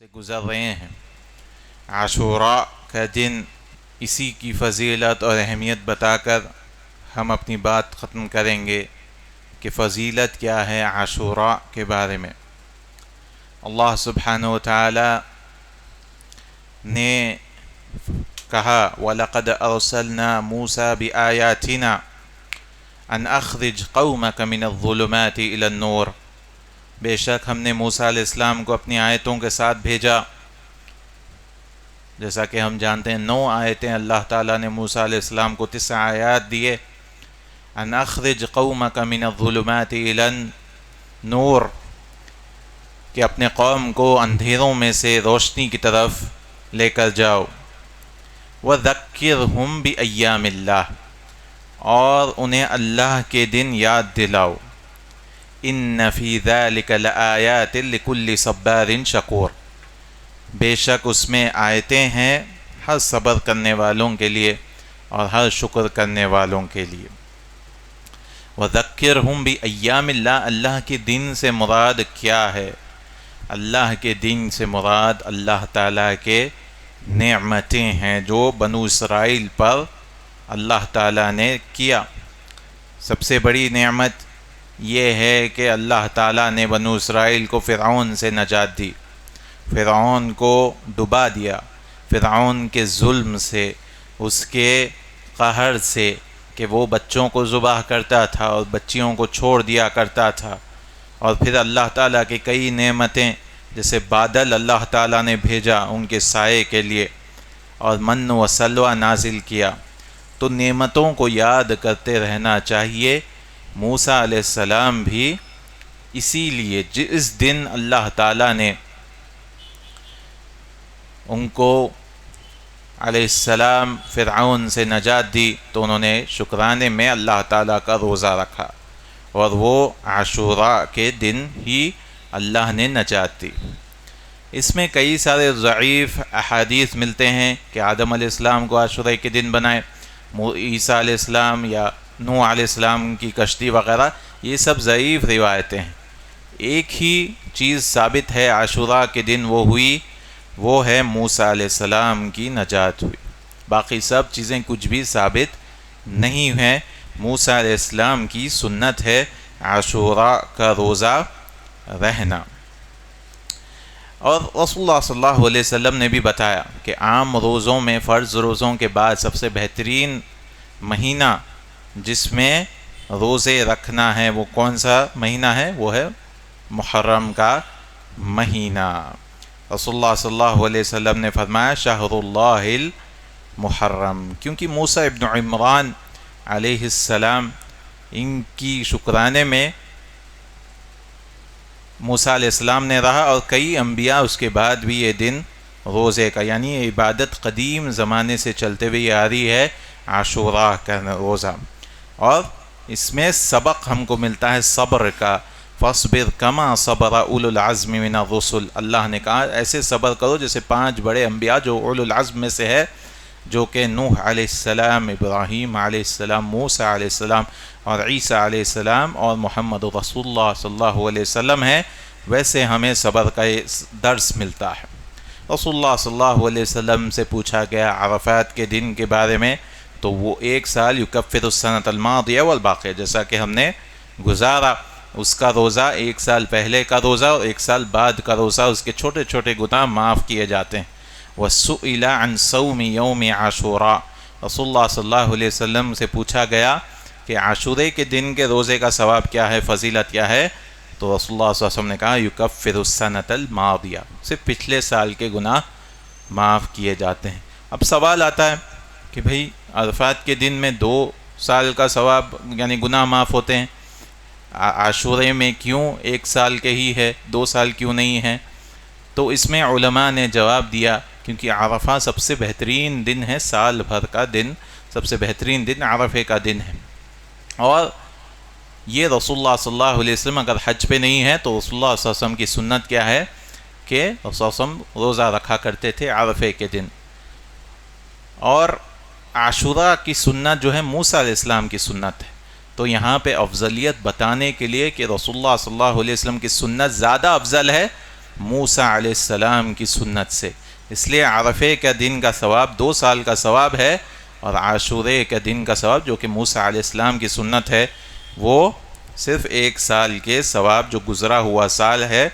سے گزر رہے ہیں۔ عاشوراء کا دن، اسی کی فضیلت اور اہمیت بتا کر ہم اپنی بات ختم کریں گے کہ فضیلت کیا ہے عاشوراء کے بارے میں۔ اللہ سبحانہ و تعالی نے کہا وَلَقَدْ أَرْسَلْنَا مُوسَى بِآيَاتِنَا أَنْ أَخْرِجْ قَوْمَكَ مِنَ الظُّلُمَاتِ إِلَى النُّورِ، بے شک ہم نے موسیٰ علیہ السلام کو اپنی آیتوں کے ساتھ بھیجا۔ جیسا کہ ہم جانتے ہیں 9 آیتیں اللہ تعالیٰ نے موسیٰ علیہ السلام کو 9 آیات دیے۔ ان اخرج قومک من الظلمات الی النور، کہ اپنے قوم کو اندھیروں میں سے روشنی کی طرف لے کر جاؤ۔ وذکرہم بایام اللہ، اور انہیں اللہ کے دن یاد دلاؤ۔ ان فی ذلک لآیات لکل صبار شکور، بے شک اس میں آیتیں ہیں ہر صبر کرنے والوں کے لیے اور ہر شکر کرنے والوں کے لیے۔ وذکرہم بایام اللہ، اللہ کے دن سے مراد کیا ہے؟ اللہ کے دن سے مراد اللہ تعالیٰ کے نعمتیں ہیں جو بنو اسرائیل پر اللہ تعالیٰ نے کیا۔ سب سے بڑی نعمت یہ ہے کہ اللہ تعالیٰ نے بنو اسرائیل کو فرعون سے نجات دی، فرعون کو ڈبا دیا، فرعون کے ظلم سے، اس کے قہر سے کہ وہ بچوں کو ذبح کرتا تھا اور بچیوں کو چھوڑ دیا کرتا تھا۔ اور پھر اللہ تعالیٰ کی کئی نعمتیں، جیسے بادل اللہ تعالیٰ نے بھیجا ان کے سائے کے لیے، اور من و سلوہ نازل کیا۔ تو نعمتوں کو یاد کرتے رہنا چاہیے۔ موسیٰ علیہ السلام بھی اسی لیے جس دن اللہ تعالیٰ نے ان کو علیہ السلام فرعون سے نجات دی تو انہوں نے شکرانے میں اللہ تعالیٰ کا روزہ رکھا، اور وہ عاشوراء کے دن ہی اللہ نے نجات دی۔ اس میں کئی سارے ضعیف احادیث ملتے ہیں کہ آدم علیہ السلام کو عاشوراء کے دن بنائے، عیسیٰ علیہ السلام یا نوح علیہ السلام کی کشتی وغیرہ، یہ سب ضعیف روایتیں ہیں۔ ایک ہی چیز ثابت ہے عاشوراء کے دن وہ ہوئی، وہ ہے موسیٰ علیہ السلام کی نجات ہوئی۔ باقی سب چیزیں کچھ بھی ثابت نہیں ہیں۔ موسیٰ علیہ السلام کی سنت ہے عاشوراء کا روزہ رہنا۔ اور رسول اللہ صلی اللہ علیہ وسلم نے بھی بتایا کہ عام روزوں میں، فرض روزوں کے بعد سب سے بہترین مہینہ جس میں روزے رکھنا ہے وہ کون سا مہینہ ہے؟ وہ ہے محرم کا مہینہ۔ رسول اللہ صلی اللہ علیہ وسلم نے فرمایا شہر اللہ المحرم، کیونکہ موسیٰ ابن عمران علیہ السلام، ان کی شکرانے میں موسیٰ علیہ السلام نے رہا، اور کئی انبیاء اس کے بعد بھی یہ دن روزے کا، یعنی یہ عبادت قدیم زمانے سے چلتے ہوئے آ رہی ہے عاشوراء کا روزہ۔ اور اس میں سبق ہم کو ملتا ہے صبر کا، فاصبر کما صبر اولو العزم من الرسل، اللہ نے کہا ایسے صبر کرو جیسے 5 بڑے انبیاء جو اولو العزم میں سے ہے، جو کہ نوح علیہ السلام، ابراہیم علیہ السلام، موسیٰ علیہ السلام اور عیسیٰ علیہ السلام اور محمد رسول اللہ صلی اللہ علیہ وسلم ہے، ویسے ہمیں صبر کا درس ملتا ہے۔ رسول اللہ صلی اللہ علیہ وسلم سے پوچھا گیا عرفات کے دن کے بارے میں، تو وہ 1 سال یکفر السنۃ الماضیہ والباقیہ، جیسا کہ ہم نے گزارا، اس کا روزہ 1 سال پہلے کا روزہ اور 1 سال بعد کا روزہ، اس کے چھوٹے چھوٹے گناہ معاف کیے جاتے ہیں۔ وَسُئِلَ عَنْ صَوْمِ يَوْمِ عَاشُورَا، رسول اللہ صلی اللہ علیہ وسلم سے پوچھا گیا کہ عاشورے کے دن کے روزے کا ثواب کیا ہے، فضیلت کیا ہے؟ تو رسول اللہ صلی اللہ علیہ وسلم نے کہا یکفر السنۃ الماضیہ، صرف پچھلے سال کے گناہ معاف کیے جاتے ہیں۔ اب سوال آتا ہے کہ بھئی عرفات کے دن میں 2 سال کا ثواب یعنی گناہ معاف ہوتے ہیں، عاشورے میں کیوں 1 سال کے ہی ہے، 2 سال کیوں نہیں ہے؟ تو اس میں علماء نے جواب دیا کیونکہ عرفہ سب سے بہترین دن ہے، سال بھر کا دن سب سے بہترین دن عرفے کا دن ہے۔ اور یہ رسول اللہ صلی اللہ علیہ وسلم اگر حج پہ نہیں ہے تو رسول اللہ صلی اللہ علیہ وسلم کی سنت کیا ہے کہ رسول اللہ صلی اللہ علیہ وسلم روزہ رکھا کرتے تھے عرفے کے دن۔ اور عاشوراء کی سنت جو ہے موسیٰ علیہ السلام کی سنت ہے، تو یہاں پہ افضلیت بتانے کے لیے کہ رسول اللہ صلی اللہ علیہ وسلم کی سنت زیادہ افضل ہے موسیٰ علیہ السلام کی سنت سے، اس لیے عرفے کا دن کا ثواب 2 سال کا ثواب ہے، اور عاشورے کا دن کا ثواب جو کہ موسیٰ علیہ السلام کی سنت ہے وہ صرف 1 سال کے ثواب جو گزرا ہوا سال ہے۔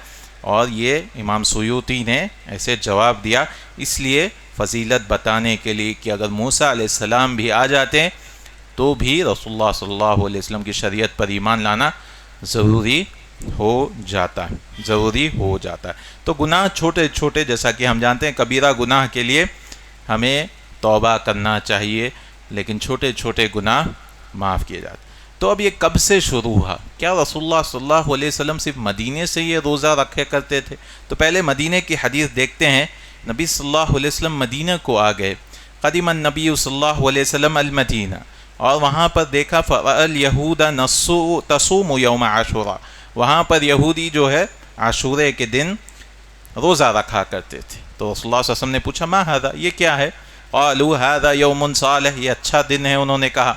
اور یہ امام سیوطی نے ایسے جواب دیا، اس لیے فضیلت بتانے کے لیے کہ اگر موسیٰ علیہ السلام بھی آ جاتے تو بھی رسول اللہ صلی اللہ علیہ وسلم کی شریعت پر ایمان لانا ضروری ہو جاتا ہے۔ تو گناہ چھوٹے چھوٹے، جیسا کہ ہم جانتے ہیں کبیرہ گناہ کے لیے ہمیں توبہ کرنا چاہیے، لیکن چھوٹے چھوٹے گناہ معاف کیے جاتے۔ تو اب یہ کب سے شروع ہوا؟ کیا رسول اللہ صلی اللہ علیہ وسلم صرف مدینے سے یہ روزہ رکھے کرتے تھے؟ تو پہلے مدینے کی حدیث دیکھتے ہیں۔ نبی صلی اللہ علیہ وسلم مدینہ کو آ گئے، قدم النبی صلی اللہ علیہ وسلم المدینہ، اور وہاں پر دیکھا فَالْيَهُودَ تَصُومُ يَوْمَ عَاشُورَا، وہاں پر یہودی جو ہے عاشورے کے دن روزہ رکھا کرتے تھے۔ تو رسول اللہ صلی اللہ علیہ وسلم نے پوچھا ما هذا، یہ کیا ہے؟ قالوا هذا يوم صالح، یہ اچھا دن ہے، انہوں نے کہا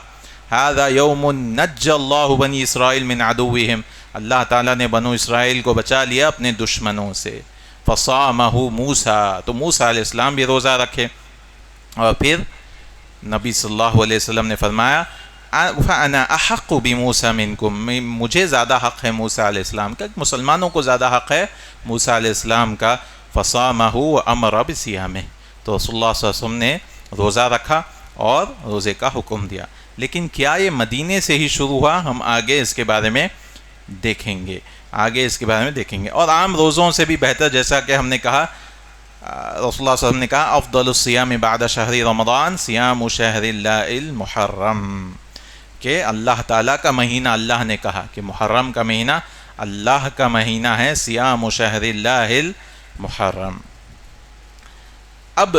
هذا يوم نجى الله بني اسرائیل من عدوهم، اللہ تعالیٰ نے بنو اسرائیل کو بچا لیا اپنے دشمنوں سے۔ فصامه موسیٰ، تو موسیٰ علیہ السلام بھی روزہ رکھے، اور پھر نبی صلی اللہ علیہ وسلم نے فرمایا فَأَنَا أَحَقُّ بِمُوسَىٰ مِنْكُمْ، مجھے زیادہ حق ہے موسیٰ علیہ السلام کا، مسلمانوں کو زیادہ حق ہے موسیٰ علیہ السلام کا۔ فَصَامَهُ وَأَمَرَ بِصِيَامِهِ، تو رسول اللہ صلی اللہ علیہ وسلم نے روزہ رکھا اور روزے کا حکم دیا۔ لیکن کیا یہ مدینے سے ہی شروع ہوا؟ ہم آگے اس کے بارے میں دیکھیں گے، اور عام روزوں سے بھی بہتر، جیسا کہ ہم نے کہا رسول اللہ صلی اللہ علیہ وسلم نے کہا افضل الصیام بعد شہر رمضان صیام شہر اللہ المحرم، کہ اللہ تعالیٰ کا مہینہ، اللہ نے کہا کہ محرم کا مہینہ اللہ کا مہینہ ہے، صیام شہر اللہ المحرم۔ اب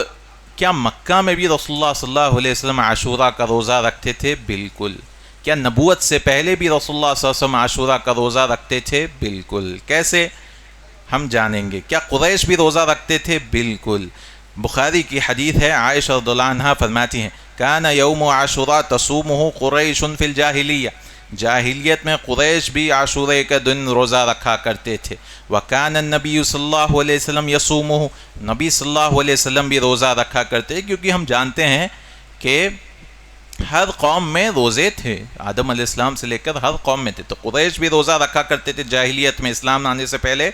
کیا مکہ میں بھی رسول اللہ صلی اللہ علیہ وسلم عاشورہ کا روزہ رکھتے تھے؟ بالکل۔ کیا نبوت سے پہلے بھی رسول اللہ صلی اللہ علیہ وسلم عاشورہ کا روزہ رکھتے تھے؟ بالکل۔ کیسے؟ ہم جانیں گے۔ کیا قریش بھی روزہ رکھتے تھے؟ بالکل۔ بخاری کی حدیث ہے، عائشہ رضی اللہ عنہا فرماتی ہیں کان یوم عاشوراء تصومہ قریش فی الجاہلیہ، جاہلیت میں قریش بھی عاشورے کا دن روزہ رکھا کرتے تھے۔ وکان النبی صلی اللہ علیہ وسلم یصومہ، نبی صلی اللہ علیہ وسلم بھی روزہ رکھا کرتے، کیونکہ ہم جانتے ہیں کہ ہر قوم میں روزے تھے، آدم علیہ السلام سے لے کر ہر قوم میں تھے، تو قریش بھی روزہ رکھا کرتے تھے جاہلیت میں، اسلام آنے سے پہلے۔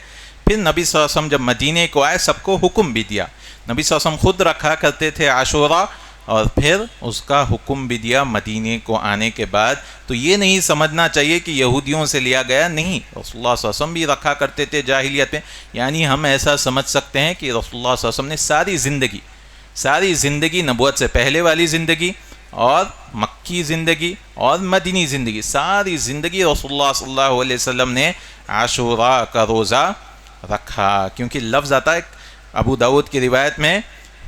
پھر نبی صلی اللہ علیہ وسلم جب مدینے کو آئے سب کو حکم بھی دیا، نبی صلی اللہ علیہ وسلم خود رکھا کرتے تھے عاشورہ، اور پھر اس کا حکم بھی دیا مدینے کو آنے کے بعد۔ تو یہ نہیں سمجھنا چاہیے کہ یہودیوں سے لیا گیا، نہیں، رسول اللہ صلی اللہ علیہ وسلم بھی رکھا کرتے تھے جاہلیت میں۔ یعنی ہم ایسا سمجھ سکتے ہیں کہ رسول اللہ صلی اللہ علیہ وسلم نے ساری زندگی نبوت سے پہلے والی زندگی اور مکی زندگی اور مدینی زندگی، ساری زندگی رسول اللہ صلی اللہ علیہ وسلم نے عاشورہ کا روزہ رکھا، کیونکہ لفظ آتا ہے ابو داؤد کی روایت میں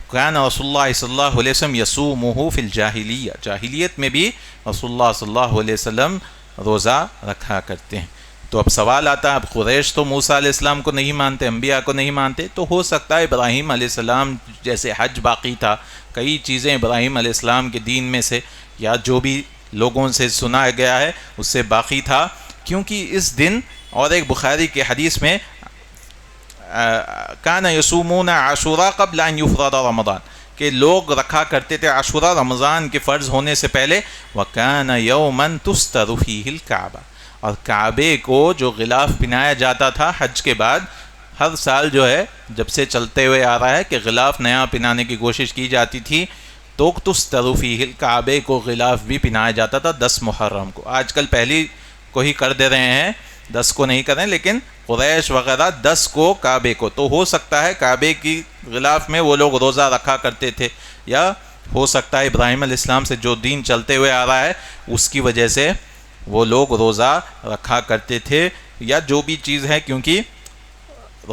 کان رسول اللہ صلی اللہ علیہ وسلم یصومہ فی الجاہلیہ، جاہلیت میں بھی رسول اللہ صلی اللہ علیہ وسلم روزہ رکھا کرتے ہیں۔ تو اب سوال آتا ہے، اب قریش تو موسیٰ علیہ السلام کو نہیں مانتے، انبیاء کو نہیں مانتے، تو ہو سکتا ہے ابراہیم علیہ السلام جیسے حج باقی تھا، کئی چیزیں ابراہیم علیہ السلام کے دین میں سے یا جو بھی لوگوں سے سنا گیا ہے اس سے باقی تھا، کیونکہ اس دن، اور ایک بخاری کے حدیث میں کان یصومون عاشوراء قبل ان یفرض رمضان، کہ لوگ رکھا کرتے تھے عاشوراء رمضان کے فرض ہونے سے پہلے۔ وکان یوما تستر فیہ الکعبہ، اور کعبے کو جو غلاف پہنایا جاتا تھا حج کے بعد، ہر سال جو ہے جب سے چلتے ہوئے آ رہا ہے کہ غلاف نیا پہنانے کی کوشش کی جاتی تھی، تو تستر فیہ، کعبے کو غلاف بھی پہنایا جاتا تھا 10 محرم کو۔ آج کل پہلی کو ہی کر دے رہے ہیں، 10 کو نہیں کریں، لیکن قریش وغیرہ 10 کو کعبے کو، تو ہو سکتا ہے کعبے کی غلاف میں وہ لوگ روزہ رکھا کرتے تھے، یا ہو سکتا ہے ابراہیم علیہ السلام سے جو دین چلتے ہوئے آ رہا ہے اس کی وجہ سے وہ لوگ روزہ رکھا کرتے تھے، یا جو بھی چیز ہے، کیونکہ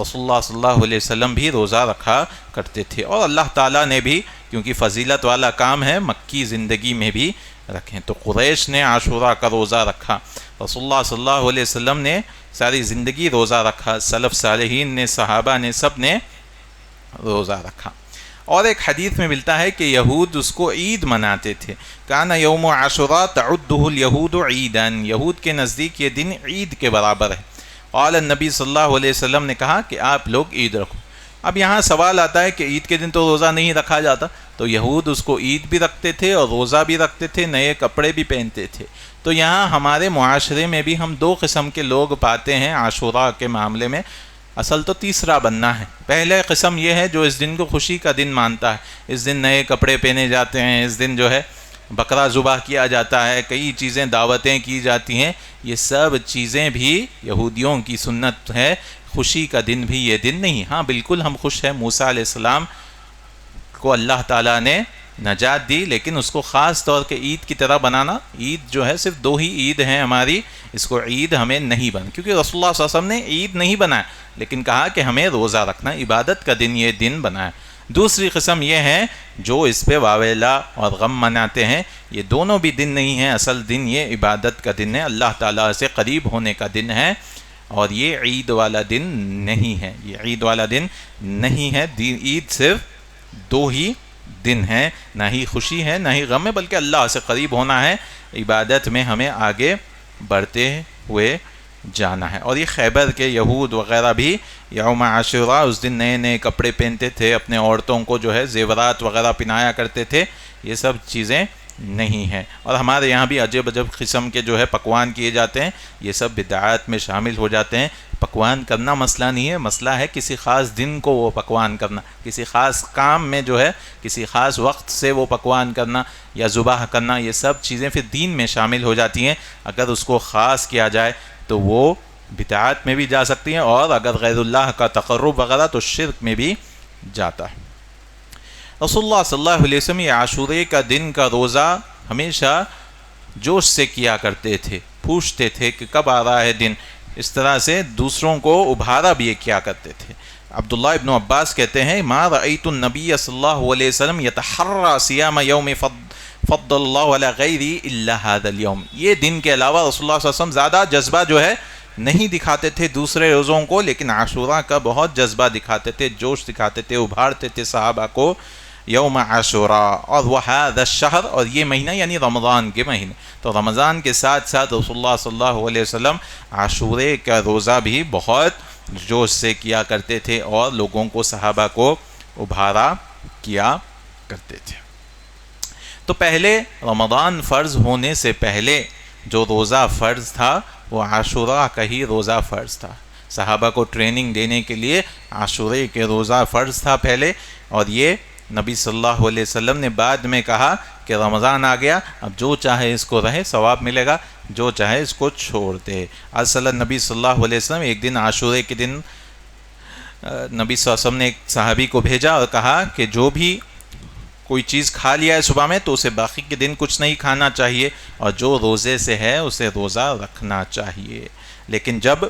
رسول اللہ صلی اللہ علیہ وسلم بھی روزہ رکھا کرتے تھے، اور اللہ تعالیٰ نے بھی، کیونکہ فضیلت والا کام ہے، مکی زندگی میں بھی رکھیں۔ تو قریش نے عاشورہ کا روزہ رکھا، رسول اللہ صلی اللہ علیہ وسلم نے ساری زندگی روزہ رکھا، سلف صالحین نے، صحابہ نے، سب نے روزہ رکھا۔ اور ایک حدیث میں ملتا ہے کہ یہود اس کو عید مناتے تھے، کان یوم عاشوراء تعدہ الیہود عیدا، یہود کے نزدیک یہ دن عید کے برابر ہے۔ قال النبی صلی اللہ علیہ وسلم نے کہا کہ آپ لوگ عید رکھو۔ اب یہاں سوال آتا ہے کہ عید کے دن تو روزہ نہیں رکھا جاتا، تو یہود اس کو عید بھی رکھتے تھے اور روزہ بھی رکھتے تھے، نئے کپڑے بھی پہنتے تھے۔ تو یہاں ہمارے معاشرے میں بھی ہم دو قسم کے لوگ پاتے ہیں عاشوراء کے معاملے میں۔ اصل تو تیسرا بننا ہے۔ پہلے قسم یہ ہے جو اس دن کو خوشی کا دن مانتا ہے، اس دن نئے کپڑے پہنے جاتے ہیں، اس دن جو ہے بکرا ذبح کیا جاتا ہے، کئی چیزیں دعوتیں کی جاتی ہیں، یہ سب چیزیں بھی یہودیوں کی سنت ہے۔ خوشی کا دن بھی یہ دن نہیں۔ ہاں بالکل ہم خوش ہیں، موسیٰ علیہ السلام کو اللہ تعالیٰ نے نجات دی، لیکن اس کو خاص طور کے عید کی طرح بنانا، عید جو ہے صرف دو ہی عید ہیں ہماری، اس کو عید ہمیں نہیں بنا، کیونکہ رسول اللہ صلی اللہ علیہ وسلم نے عید نہیں بنایا، لیکن کہا کہ ہمیں روزہ رکھنا، عبادت کا دن یہ دن بنا ہے۔ دوسری قسم یہ ہے جو اس پہ واویلا اور غم مناتے ہیں، یہ دونوں بھی دن نہیں ہیں، اصل دن یہ عبادت کا دن ہے، اللہ تعالیٰ سے قریب ہونے کا دن ہے، اور یہ عید والا دن نہیں ہے، یہ عید والا دن نہیں ہے۔ عید صرف دو ہی دن ہے، نہ ہی خوشی ہے نہ ہی غم ہے، بلکہ اللہ سے قریب ہونا ہے، عبادت میں ہمیں آگے بڑھتے ہوئے جانا ہے۔ اور یہ خیبر کے یہود وغیرہ بھی یوم عاشوراء اس دن نئے نئے کپڑے پہنتے تھے، اپنے عورتوں کو جو ہے زیورات وغیرہ پہنایا کرتے تھے، یہ سب چیزیں نہیں ہیں۔ اور ہمارے یہاں بھی عجب عجب قسم کے جو ہے پکوان کیے جاتے ہیں، یہ سب بدعات میں شامل ہو جاتے ہیں۔ پکوان کرنا مسئلہ نہیں ہے، مسئلہ ہے کسی خاص دن کو وہ پکوان کرنا، کسی خاص کام میں جو ہے کسی خاص وقت سے وہ پکوان کرنا یا ذبح کرنا، یہ سب چیزیں پھر دین میں شامل ہو جاتی ہیں۔ اگر اس کو خاص کیا جائے تو وہ بدعات میں بھی جا سکتی ہیں، اور اگر غیر اللہ کا تقرب وغیرہ تو شرک میں بھی جاتا ہے۔ رسول اللہ صلی اللہ علیہ وسلم یہ عاشورے کا دن کا روزہ ہمیشہ جوش سے کیا کرتے تھے، پوچھتے تھے کہ کب آ رہا ہے دن، اس طرح سے دوسروں کو ابھارا بھی یہ کیا کرتے تھے۔ عبداللہ ابن عباس کہتے ہیں ما رأیت النبی صلی اللہ علیہ وسلم یتحرى صیام یوم فضل اللہ علی غیری الا هذا اليوم، یہ دن کے علاوہ رسول اللہ صلی اللہ علیہ وسلم زیادہ جذبہ جو ہے نہیں دکھاتے تھے دوسرے روزوں کو، لیکن عاشوراء کا بہت جذبہ دکھاتے تھے، جوش دکھاتے تھے، ابھارتے تھے صحابہ کو یوم عاشوراء۔ اور وہذا الشہر، اور یہ مہینہ یعنی رمضان کے مہینے، تو رمضان کے ساتھ ساتھ رسول اللہ صلی اللہ علیہ وسلم عاشورے کا روزہ بھی بہت جوش سے کیا کرتے تھے، اور لوگوں کو صحابہ کو ابھارا کیا کرتے تھے۔ تو پہلے رمضان فرض ہونے سے پہلے جو روزہ فرض تھا وہ عاشوراء کا ہی روزہ فرض تھا، صحابہ کو ٹریننگ دینے کے لیے عاشورے کے روزہ فرض تھا پہلے، اور یہ نبی صلی اللہ علیہ وسلم نے بعد میں کہا کہ رمضان آ گیا، اب جو چاہے اس کو رہے ثواب ملے گا، جو چاہے اس کو چھوڑ دے۔ اصلا نبی صلی اللہ علیہ وسلم ایک دن عاشورے کے دن نبی صلی اللہ علیہ وسلم نے ایک صحابی کو بھیجا اور کہا کہ جو بھی کوئی چیز کھا لیا ہے صبح میں تو اسے باقی کے دن کچھ نہیں کھانا چاہیے، اور جو روزے سے ہے اسے روزہ رکھنا چاہیے۔ لیکن جب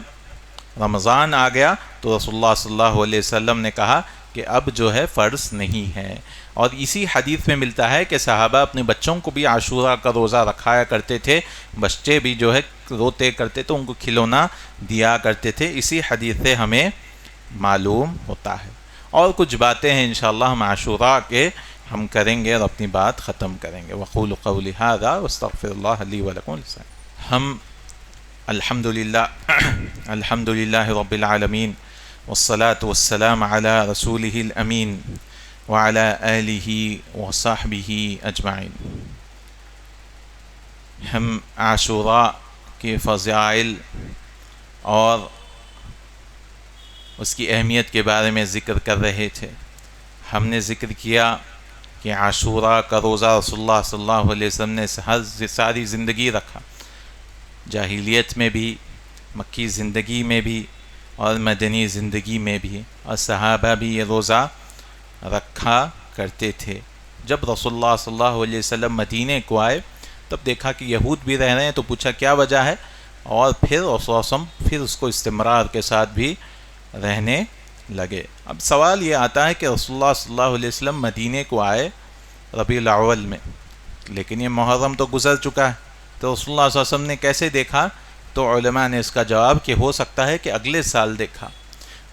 رمضان آ گیا تو رسول اللہ صلی اللہ علیہ وسلم نے کہا کہ اب جو ہے فرض نہیں ہے، اور اسی حدیث میں ملتا ہے کہ صحابہ اپنے بچوں کو بھی عاشوراء کا روزہ رکھایا کرتے تھے، بچے بھی جو ہے روتے کرتے تو ان کو کھلونا دیا کرتے تھے، اسی حدیث سے ہمیں معلوم ہوتا ہے۔ اور کچھ باتیں ہیں انشاءاللہ ہم عاشوراء کے ہم کریں گے اور اپنی بات ختم کریں گے۔ وقول قولی ھذا واستغفر اللہ لی ولکم۔ ہم الحمدللہ رب العالمین والصلاة والسلام علی رسولہ الامین وعلی آلہ وصحبہ اجمعین۔ ہم عاشوراء کے فضائل اور اس کی اہمیت کے بارے میں ذکر کر رہے تھے۔ ہم نے ذکر کیا کہ عاشوراء کا روزہ رسول اللہ صلی اللہ علیہ وسلم نے ساری زندگی رکھا، جاہلیت میں بھی، مکی زندگی میں بھی، اور مدنی زندگی میں بھی، اور صحابہ بھی یہ روزہ رکھا کرتے تھے۔ جب رسول اللہ صلی اللہ علیہ وسلم مدینے کو آئے تب دیکھا کہ یہود بھی رہ رہے ہیں، تو پوچھا کیا وجہ ہے، اور پھر رسول اللہ صلی اللہ علیہ وسلم پھر اس کو استمرار کے ساتھ بھی رہنے لگے۔ اب سوال یہ آتا ہے کہ رسول اللہ صلی اللہ علیہ وسلم مدینے کو آئے ربیع الاول میں، لیکن یہ محرم تو گزر چکا ہے، تو رسول اللہ صلی اللہ علیہ وسلم نے کیسے دیکھا؟ تو علماء نے اس کا جواب کہ ہو سکتا ہے کہ اگلے سال دیکھا،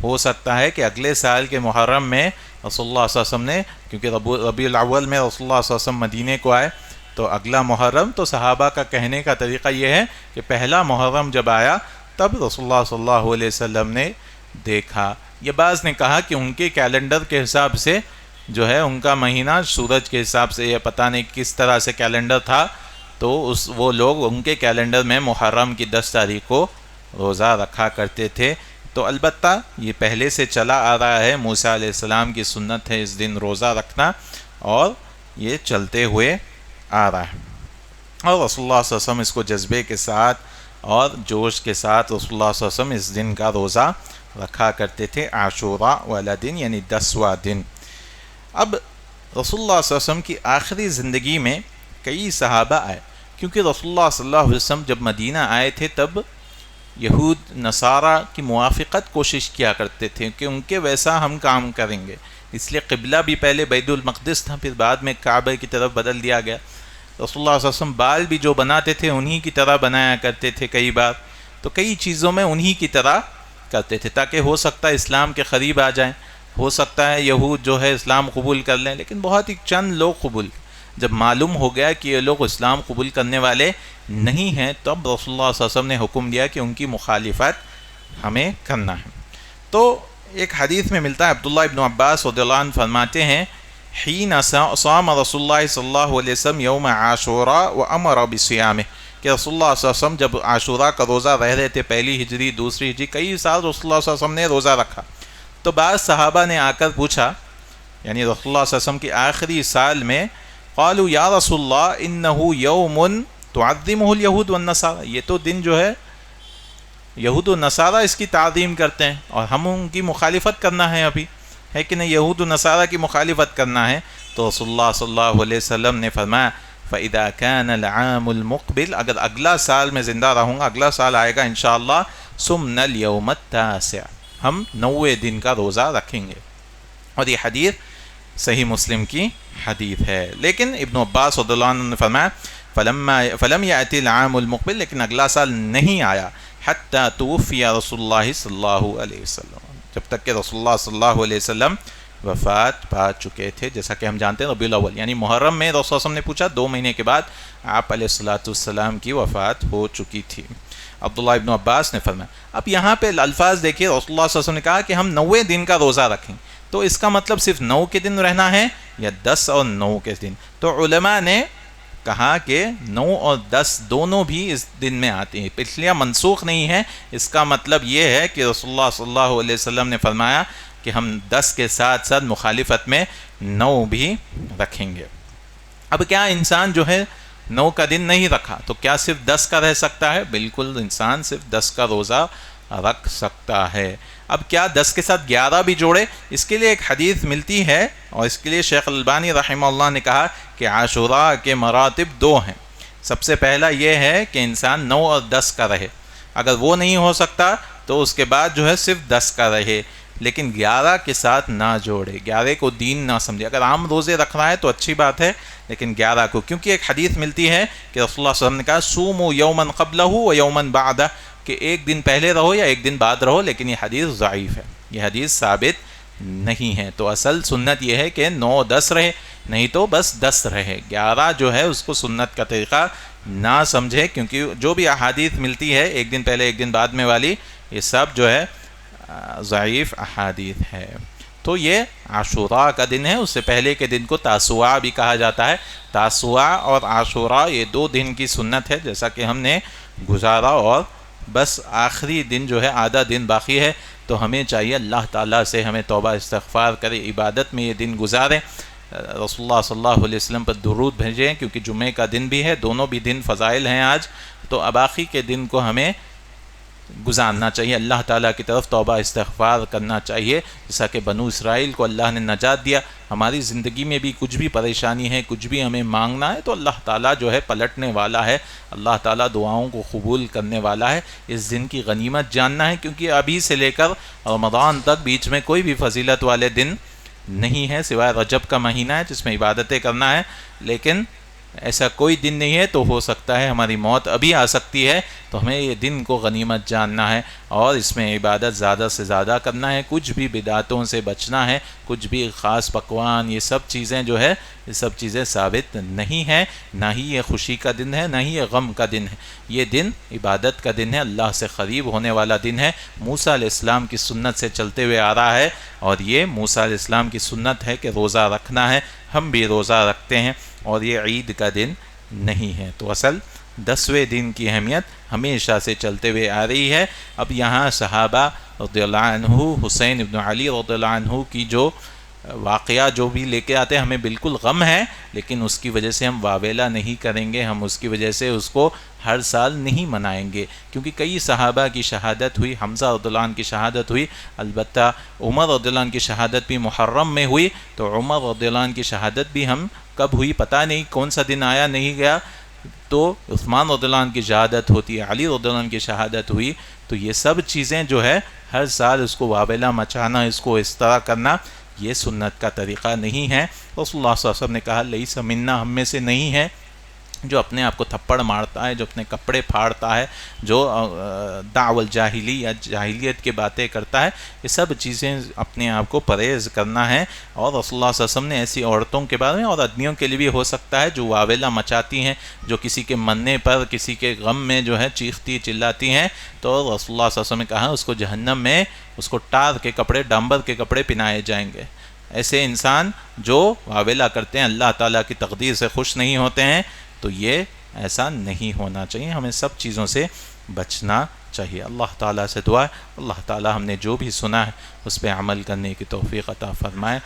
ہو سکتا ہے کہ اگلے سال کے محرم میں رسول اللہ صلی اللہ علیہ وسلم نے، کیونکہ ربیع الاول میں رسول اللہ صلی اللہ علیہ وسلم مدینے کو آئے تو اگلا محرم، تو صحابہ کا کہنے کا طریقہ یہ ہے کہ پہلا محرم جب آیا تب رسول اللہ صلی اللہ علیہ وسلم نے دیکھا. یہ بعض نے کہا کہ ان کے کیلنڈر کے حساب سے جو ہے ان کا مہینہ سورج کے حساب سے، یہ پتہ نہیں کس طرح سے کیلنڈر تھا، تو وہ لوگ ان کے کیلنڈر میں محرم کی 10 تاریخ کو روزہ رکھا کرتے تھے. تو البتہ یہ پہلے سے چلا آ رہا ہے، موسیٰ علیہ السلام کی سنت ہے اس دن روزہ رکھنا، اور یہ چلتے ہوئے آ رہا ہے. اور رسول اللہ صلی اللہ علیہ وسلم اس کو جذبے کے ساتھ اور جوش کے ساتھ رسول اللہ صلی اللہ علیہ وسلم اس دن کا روزہ رکھا کرتے تھے، عاشوراء والا دن، یعنی 10واں دن. اب رسول اللہ صلی اللہ علیہ وسلم کی آخری زندگی میں کئی صحابہ آئے، کیونکہ رسول اللہ صلی اللہ علیہ وسلم جب مدینہ آئے تھے تب یہود نصارہ کی موافقت کوشش کیا کرتے تھے کہ ان کے ویسا ہم کام کریں گے، اس لیے قبلہ بھی پہلے بیت المقدس تھا، پھر بعد میں کعبہ کی طرف بدل دیا گیا. رسول اللہ صلی اللہ علیہ وسلم بال بھی جو بناتے تھے انہی کی طرح بنایا کرتے تھے کئی بار، تو کئی چیزوں میں انہی کی طرح کرتے تھے تاکہ ہو سکتا ہے اسلام کے قریب آ جائیں، ہو سکتا ہے یہود جو ہے اسلام قبول کر لیں. لیکن بہت ہی چند لوگ قبول. جب معلوم ہو گیا کہ یہ لوگ اسلام قبول کرنے والے نہیں ہیں، تب رسول اللہ صلی اللہ علیہ وسلم نے حکم دیا کہ ان کی مخالفت ہمیں کرنا ہے. تو ایک حدیث میں ملتا ہے، عبداللہ ابن عباس رضی اللہ عنہ فرماتے ہیں، حین صام رسول اللہ صلی اللہ علیہ وسلم یوم عاشوراء وامر بصیامہ، کہ رسول اللہ صلی اللہ علیہ وسلم جب عاشوراء کا روزہ رہ رہے تھے، پہلی ہجری، دوسری ہجری، کئی سال رسول اللہ صلی اللہ علیہ وسلم نے روزہ رکھا. تو بعض صحابہ نے آ کر پوچھا، یعنی رسول اللہ صلی اللہ علیہ وسلم کی آخری سال میں، قالوا یا رسول اللہ انہ یوم تعظمہ الیہود والنصارى، یہ تو دن جو ہے یہود و نصارہ اس کی تعظیم کرتے ہیں اور ہم ان کی مخالفت کرنا ہے، ابھی ہے کہ نہیں، یہود و نصارہ کی مخالفت کرنا ہے. تو رسول اللہ صلی اللہ علیہ وسلم نے فرمایا فَإِذَا كَانَ الْعَامُ الْمُقْبِلِ، اگر اگلا سال میں زندہ رہوں گا، اگلا سال آئے گا انشاءاللہ، سُمْنَ الْيَوْمَ التَّاسِعَ، ہم 9ویں دن کا روزہ رکھیں گے. اور یہ حدیث صحیح مسلم کی حدیث ہے. لیکن ابن عباس رضی اللہ عنہ نے فرمایا فلم یأتی العام المقبل، لیکن اگلا سال نہیں آیا، حتی توفی رسول اللہ صلی اللہ علیہ وسلم، جب تک کہ رسول اللہ صلی اللہ علیہ وسلم وفات پا چکے تھے. جیسا کہ ہم جانتے ہیں ربیع الاول یعنی محرم میں رسول اللہ صلی اللہ علیہ وسلم نے پوچھا، 2 مہینے کے بعد آپ علیہ السلام کی وفات ہو چکی تھی. عبداللہ ابن عباس نے فرمایا. اب یہاں پہ الفاظ دیکھیے، رسول اللہ صلی اللہ علیہ وسلم نے کہا کہ ہم 9ویں دن کا روزہ رکھیں، تو اس کا مطلب صرف 9 کے دن رہنا ہے یا 10 اور 9 کے دن؟ تو علماء نے کہا کہ 9 اور 10 دونوں بھی اس دن میں آتے ہیں، اس لیے منسوخ نہیں ہے. اس کا مطلب یہ ہے کہ رسول اللہ صلی اللہ علیہ وسلم نے فرمایا کہ ہم 10 کے ساتھ ساتھ مخالفت میں 9 بھی رکھیں گے. اب کیا انسان جو ہے 9 کا دن نہیں رکھا تو کیا صرف 10 کا رہ سکتا ہے؟ بالکل، انسان صرف 10 کا روزہ رکھ سکتا ہے. اب کیا 10 کے ساتھ 11 بھی جوڑے؟ اس کے لیے ایک حدیث ملتی ہے، اور اس کے لیے شیخ البانی رحمہ اللہ نے کہا کہ عاشوراء کے مراتب 2 ہیں. سب سے پہلا یہ ہے کہ انسان 9 اور 10 کا رہے، اگر وہ نہیں ہو سکتا تو اس کے بعد جو ہے صرف 10 کا رہے، لیکن 11 کے ساتھ نہ جوڑے، 11 کو دین نہ سمجھے. اگر عام روزے رکھنا ہے تو اچھی بات ہے، لیکن 11 کو، کیونکہ ایک حدیث ملتی ہے کہ رسول اللہ صلی اللہ علیہ وسلم نے کہا سوموا یوما قبلہ و یوما بعدہ، کہ ایک دن پہلے رہو یا ایک دن بعد رہو، لیکن یہ حدیث ضعیف ہے، یہ حدیث ثابت نہیں ہے. تو اصل سنت یہ ہے کہ 9 10 رہے، نہیں تو بس 10 رہے. 11 جو ہے اس کو سنت کا طریقہ نہ سمجھے، کیونکہ جو بھی احادیث ملتی ہے ایک دن پہلے ایک دن بعد میں والی، یہ سب جو ہے ضعیف احادیث ہے. تو یہ عاشوراء کا دن ہے. اس سے پہلے کے دن کو تاسوعا بھی کہا جاتا ہے. تاسوعا اور عاشوراء یہ 2 دن کی سنت ہے، جیسا کہ ہم نے گزارا، اور بس آخری دن جو ہے آدھا دن باقی ہے، تو ہمیں چاہیے اللہ تعالیٰ سے ہمیں توبہ استغفار کرے، عبادت میں یہ دن گزاریں، رسول اللہ صلی اللہ علیہ وسلم پر درود بھیجیں، کیونکہ جمعے کا دن بھی ہے، دونوں بھی دن فضائل ہیں آج. تو باقی کے دن کو ہمیں گزارنا چاہیے، اللہ تعالیٰ کی طرف توبہ استغفار کرنا چاہیے، جیسا کہ بنو اسرائیل کو اللہ نے نجات دیا. ہماری زندگی میں بھی کچھ بھی پریشانی ہے، کچھ بھی ہمیں مانگنا ہے، تو اللہ تعالیٰ جو ہے پلٹنے والا ہے، اللہ تعالیٰ دعاؤں کو قبول کرنے والا ہے. اس دن کی غنیمت جاننا ہے، کیونکہ ابھی سے لے کر رمضان تک بیچ میں کوئی بھی فضیلت والے دن نہیں ہے، سوائے رجب کا مہینہ ہے جس میں عبادتیں کرنا ہے. لیکن ایسا کوئی دن نہیں ہے، تو ہو سکتا ہے ہماری موت ابھی آ سکتی ہے، تو ہمیں یہ دن کو غنیمت جاننا ہے اور اس میں عبادت زیادہ سے زیادہ کرنا ہے، کچھ بھی بدعتوں سے بچنا ہے، کچھ بھی خاص پکوان یہ سب چیزیں جو ہے یہ سب چیزیں ثابت نہیں ہیں، نہ ہی یہ خوشی کا دن ہے، نہ ہی یہ غم کا دن ہے، یہ دن عبادت کا دن ہے، اللہ سے قریب ہونے والا دن ہے، موسیٰ علیہ السلام کی سنت سے چلتے ہوئے آ رہا ہے، اور یہ موسیٰ علیہ السلام کی سنت ہے کہ روزہ رکھنا ہے، ہم بھی روزہ رکھتے ہیں، اور یہ عید کا دن نہیں ہے۔ تو اصل 10ویں دن کی اہمیت ہمیشہ سے چلتے ہوئے آ رہی ہے۔ اب یہاں صحابہ رضی اللہ عنہ، حسین ابن علی رضی اللہ عنہ کی جو واقعہ جو بھی لے کے آتے ہیں، ہمیں بالکل غم ہے، لیکن اس کی وجہ سے ہم واویلا نہیں کریں گے، ہم اس کی وجہ سے اس کو ہر سال نہیں منائیں گے، کیونکہ کئی صحابہ کی شہادت ہوئی، حمزہ رضی اللہ عنہ کی شہادت ہوئی، البتہ عمر رضی اللہ عنہ کی شہادت بھی محرم میں ہوئی، تو عمر رضی اللہ عنہ کی شہادت بھی ہم کب ہوئی پتہ نہیں، کون سا دن آیا نہیں گیا، تو عثمان رضی اللہ عنہ کی شہادت ہوتی ہے، علی رضی اللہ عنہ کی شہادت ہوئی، تو یہ سب چیزیں جو ہے ہر سال اس کو واویلا مچانا، اس کو اس طرح کرنا، یہ سنت کا طریقہ نہیں ہے۔ رسول اللہ صلی اللہ علیہ وسلم نے کہا لیس منا، ہم میں سے نہیں ہے، جو اپنے آپ کو تھپڑ مارتا ہے، جو اپنے کپڑے پھاڑتا ہے، جو دعو الجاہلی یا جاہلیت کی باتیں کرتا ہے، یہ سب چیزیں اپنے آپ کو پرہیز کرنا ہے۔ اور رسول اللہ صلی اللہ علیہ وسلم نے ایسی عورتوں کے بارے میں اور آدمیوں کے لیے بھی ہو سکتا ہے جو واویلا مچاتی ہیں، جو کسی کے مرنے پر، کسی کے غم میں جو ہے چیختی چلاتی ہیں، تو رسول اللہ صلی اللہ علیہ وسلم نے کہا اس کو جہنم میں اس کو ٹار کے کپڑے، ڈامبر کے کپڑے پہنائے جائیں گے۔ ایسے انسان جو واویلا کرتے ہیں، اللہ تعالیٰ کی تقدیر سے خوش نہیں ہوتے ہیں، تو یہ ایسا نہیں ہونا چاہیے، ہمیں سب چیزوں سے بچنا چاہیے۔ اللہ تعالیٰ سے دعا ہے اللہ تعالیٰ ہم نے جو بھی سنا ہے اس پہ عمل کرنے کی توفیق عطا فرمائے۔